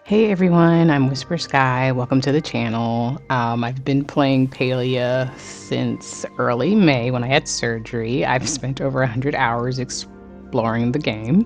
Hey everyone, I'm Whisper Sky. Welcome to the channel. I've been playing Palia since early May when I had surgery. I've spent over 100 hours exploring the game.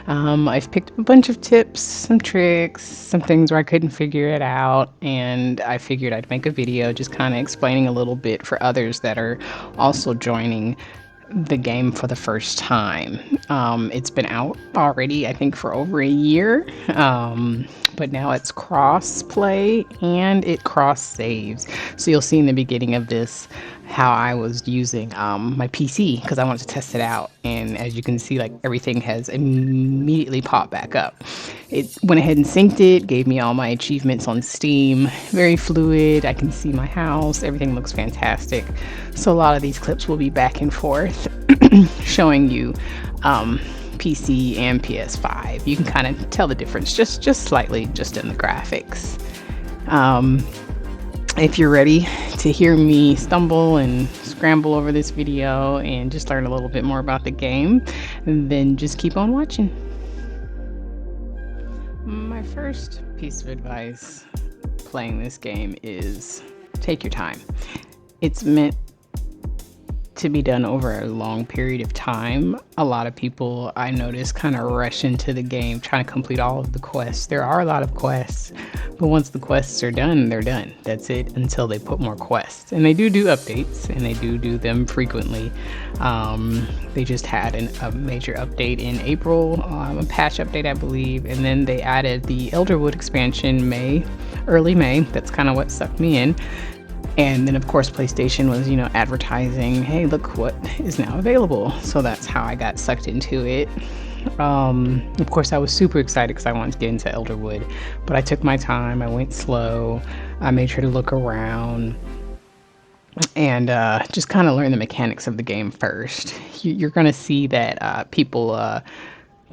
I've picked up a bunch of tips, some tricks, some things where I couldn't figure it out, and I figured I'd make a video just kind of explaining a little bit for others that are also joining the game for the first time. It's been out already, I think, for over a year, but now it's cross-play and it cross-saves. So you'll see in the beginning of this how I was using my PC because I wanted to test it out, and as you can see, like, everything has immediately popped back up. It went ahead and synced it, gave me all my achievements on Steam. Very fluid. I can see my house. Everything looks fantastic. So a lot of these clips will be back and forth showing you PC and PS5. You can kind of tell the difference just slightly just in the graphics. If you're ready to hear me stumble and scramble over this video and just learn a little bit more about the game, then just keep on watching. My first piece of advice playing this game is take your time. It's meant to be done over a long period of time. A lot of people, I notice, kind of rush into the game trying to complete all of the quests. There are a lot of quests, but once the quests are done, they're done. That's it until they put more quests. And they do updates, and they do them frequently. They just had a major update in April, a patch update, I believe, and then they added the Elderwood expansion early May. That's kind of what sucked me in. And then, of course, PlayStation was, advertising, hey, look what is now available. So that's how I got sucked into it. Of course, I was super excited because I wanted to get into Elderwood, but I took my time. I went slow. I made sure to look around and just kind of learn the mechanics of the game first. You're going to see that people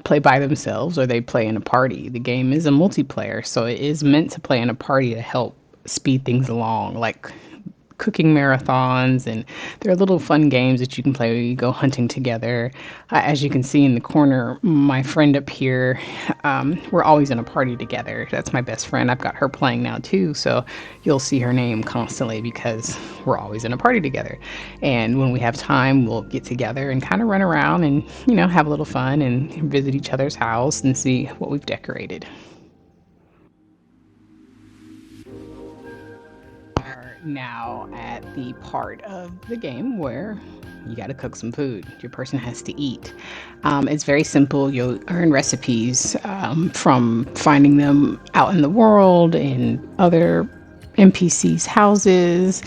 play by themselves or they play in a party. The game is a multiplayer, so it is meant to play in a party to help speed things along, like cooking marathons, and there are little fun games that you can play where you go hunting together. As you can see in the corner, my friend up here, we're always in a party together. That's my best friend. I've got her playing now too, so you'll see her name constantly because we're always in a party together. And when we have time, we'll get together and kind of run around and have a little fun and visit each other's house and see what we've decorated. Now at the part of the game where you got to cook some food. Your person has to eat. It's very simple. You'll earn recipes from finding them out in the world and other NPCs' houses.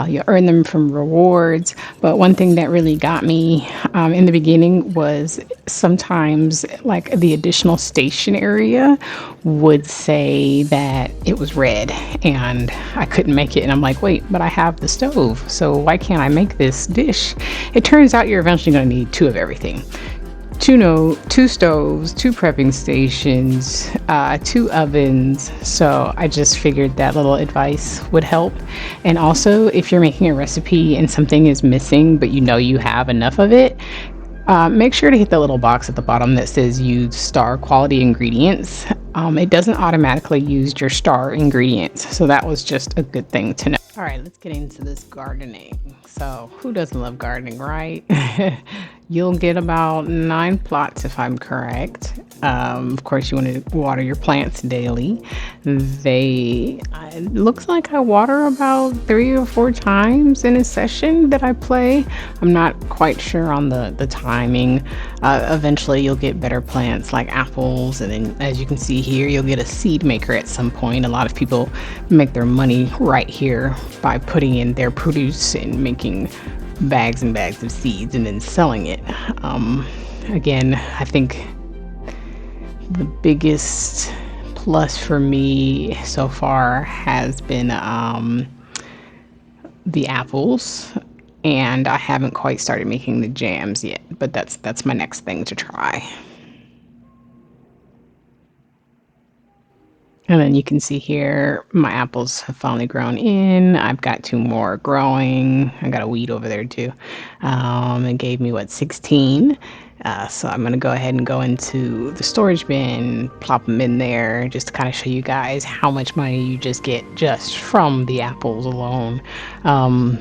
You'll earn them from rewards. But one thing that really got me in the beginning was sometimes, like, the additional station area would say that it was red and I couldn't make it. And I'm like, wait, but I have the stove, so why can't I make this dish? It turns out you're eventually going to need two of everything. Two stoves, two prepping stations, two ovens. So I just figured that little advice would help. And also, if you're making a recipe and something is missing, but you have enough of it, make sure to hit the little box at the bottom that says use star quality ingredients. It doesn't automatically use your star ingredients. So that was just a good thing to know. All right, let's get into this gardening. So who doesn't love gardening, right? You'll get about 9 plots if I'm correct. Of course, you want to water your plants daily. It looks like I water about 3 or 4 times in a session that I play. I'm not quite sure on the timing. Eventually, you'll get better plants like apples. And then, as you can see here, you'll get a seed maker at some point. A lot of people make their money right here by putting in their produce and making bags and bags of seeds and then selling it. Again, I think the biggest plus for me so far has been the apples, and I haven't quite started making the jams yet, but that's my next thing to try. And then you can see here, my apples have finally grown in. I've got 2 more growing. I got a weed over there too. It gave me, what, 16? So I'm going to go ahead and go into the storage bin, plop them in there, just to kind of show you guys how much money you just get just from the apples alone.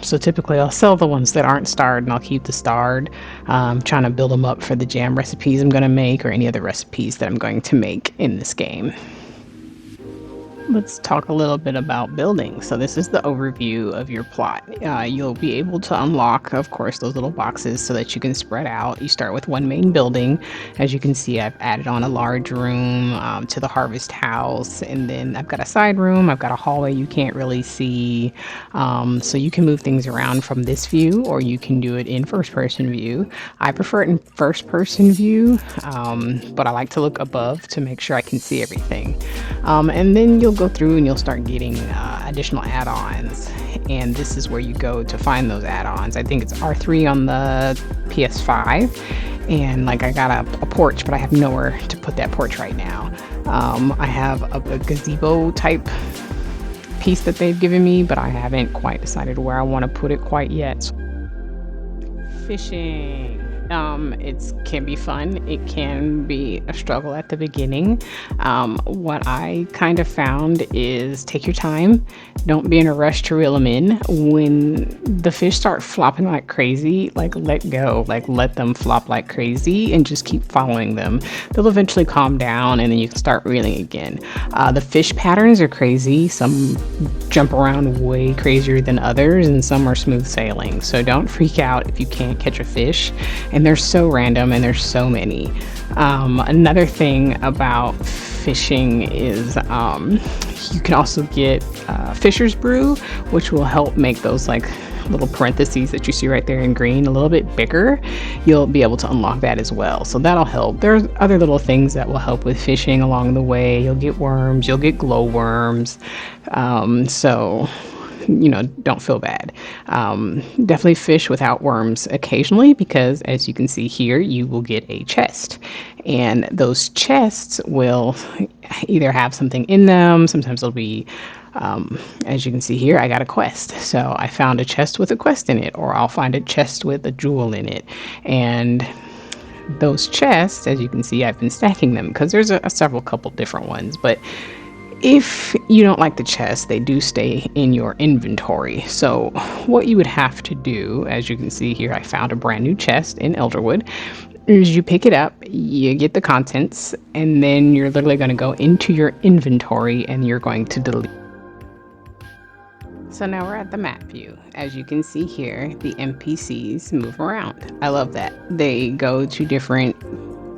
So typically I'll sell the ones that aren't starred and I'll keep the starred. Trying to build them up for the jam recipes I'm going to make or any other recipes that I'm going to make in this game. Let's talk a little bit about building. So this is the overview of your plot. You'll be able to unlock, of course, those little boxes so that you can spread out. You start with one main building. As you can see, I've added on a large room to the harvest house, and then I've got a side room. I've got a hallway you can't really see. So you can move things around from this view, or you can do it in first-person view. I prefer it in first-person view, but I like to look above to make sure I can see everything. And then you'll go through and you'll start getting additional add-ons, and this is where you go to find those add-ons. I think it's R3 on the PS5, and like I got a porch, but I have nowhere to put that porch right now. I have a gazebo type piece that they've given me, but I haven't quite decided where I want to put it quite yet. Fishing. It can be fun. It can be a struggle at the beginning. What I kind of found is take your time. Don't be in a rush to reel them in. When the fish start flopping like crazy, like let go, like let them flop like crazy and just keep following them. They'll eventually calm down and then you can start reeling again. The fish patterns are crazy. Some jump around way crazier than others and some are smooth sailing. So don't freak out if you can't catch a fish. And they're so random and there's so many. Another thing about fishing is you can also get Fisher's Brew, which will help make those like little parentheses that you see right there in green a little bit bigger. You'll be able to unlock that as well, so that'll help. There's other little things that will help with fishing along the way. You'll get worms, you'll get glow worms, so don't feel bad. Definitely fish without worms occasionally, because as you can see here, you will get a chest, and those chests will either have something in them. Sometimes they'll be as you can see here, I got a quest, so I found a chest with a quest in it, or I'll find a chest with a jewel in it. And those chests, as you can see, I've been stacking them because there's several couple different ones, but if you don't like the chest, they do stay in your inventory. So what you would have to do, as you can see here, I found a brand new chest in Elderwood, is you pick it up, you get the contents, and then you're literally going to go into your inventory and you're going to delete. So now we're at the map view. As you can see here, the NPCs move around. I love that. They go to different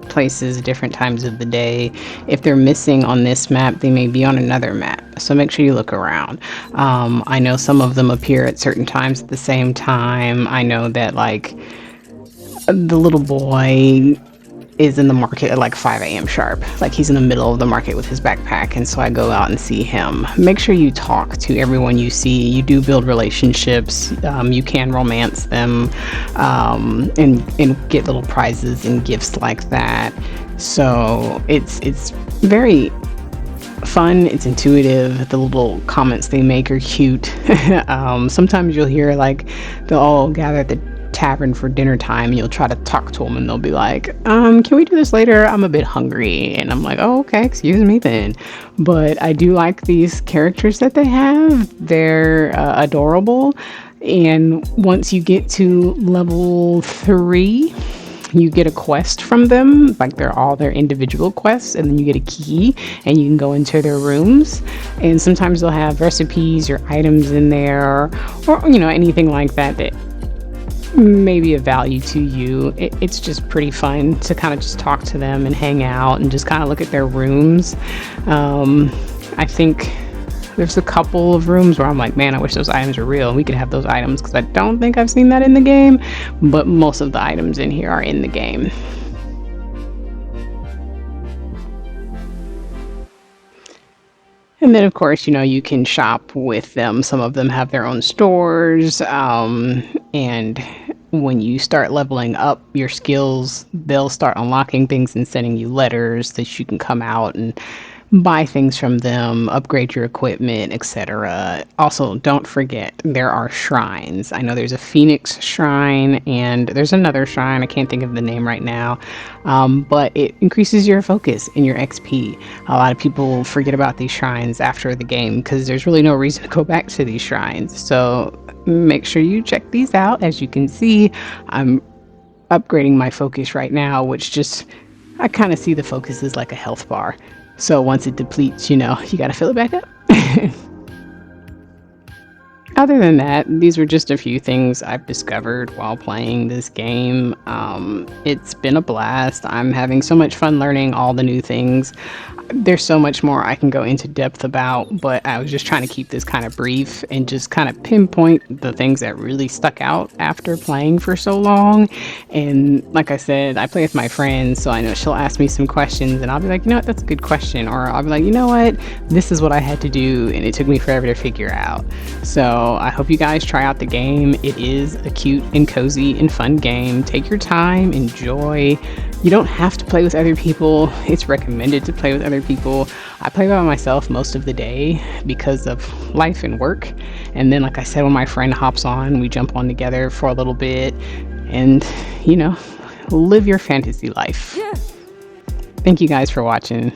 places, different times of the day. If they're missing on this map, they may be on another map. So make sure you look around. I know some of them appear at certain times at the same time. I know that like the little boy is in the market at like 5 a.m. sharp. Like he's in the middle of the market with his backpack, and so I go out and see him. Make sure you talk to everyone you see. You do build relationships. You can romance them and get little prizes and gifts like that. So it's very fun. It's intuitive. The little comments they make are cute. Sometimes you'll hear like they'll all gather at the tavern for dinner time, and you'll try to talk to them and they'll be like, can we do this later? I'm a bit hungry. And I'm like, oh, okay, excuse me then. But I do like these characters that they have. They're adorable. And once you get to level 3, you get a quest from them. Like they're all their individual quests, and then you get a key and you can go into their rooms, and sometimes they'll have recipes or items in there, or anything like that may be of value to you. It's just pretty fun to kind of just talk to them and hang out and just kind of look at their rooms. I think there's a couple of rooms where I'm like, man, I wish those items were real. We could have those items, because I don't think I've seen that in the game, but most of the items in here are in the game. And then, of course, you can shop with them. Some of them have their own stores. And when you start leveling up your skills, they'll start unlocking things and sending you letters that you can come out and buy things from them, upgrade your equipment, etc. Also, don't forget there are shrines. I know there's a Phoenix shrine and there's another shrine. I can't think of the name right now, but it increases your focus and your XP. A lot of people forget about these shrines after the game because there's really no reason to go back to these shrines. So make sure you check these out. As you can see, I'm upgrading my focus right now, which just, I kind of see the focus as like a health bar. So once it depletes, you know, you gotta fill it back up. Other than that, these were just a few things I've discovered while playing this game. It's been a blast. I'm having so much fun learning all the new things. There's so much more I can go into depth about, but I was just trying to keep this kind of brief and just kind of pinpoint the things that really stuck out after playing for so long. And like I said, I play with my friends, so I know she'll ask me some questions and I'll be like, you know what, that's a good question. Or I'll be like, you know what, this is what I had to do and it took me forever to figure out. So I hope you guys try out the game. It is a cute and cozy and fun game. Take your time, enjoy. You don't have to play with other people. It's recommended to play with other people. I play by myself most of the day because of life and work. And then, like I said, when my friend hops on, we jump on together for a little bit and, you know, live your fantasy life. Yeah. Thank you guys for watching.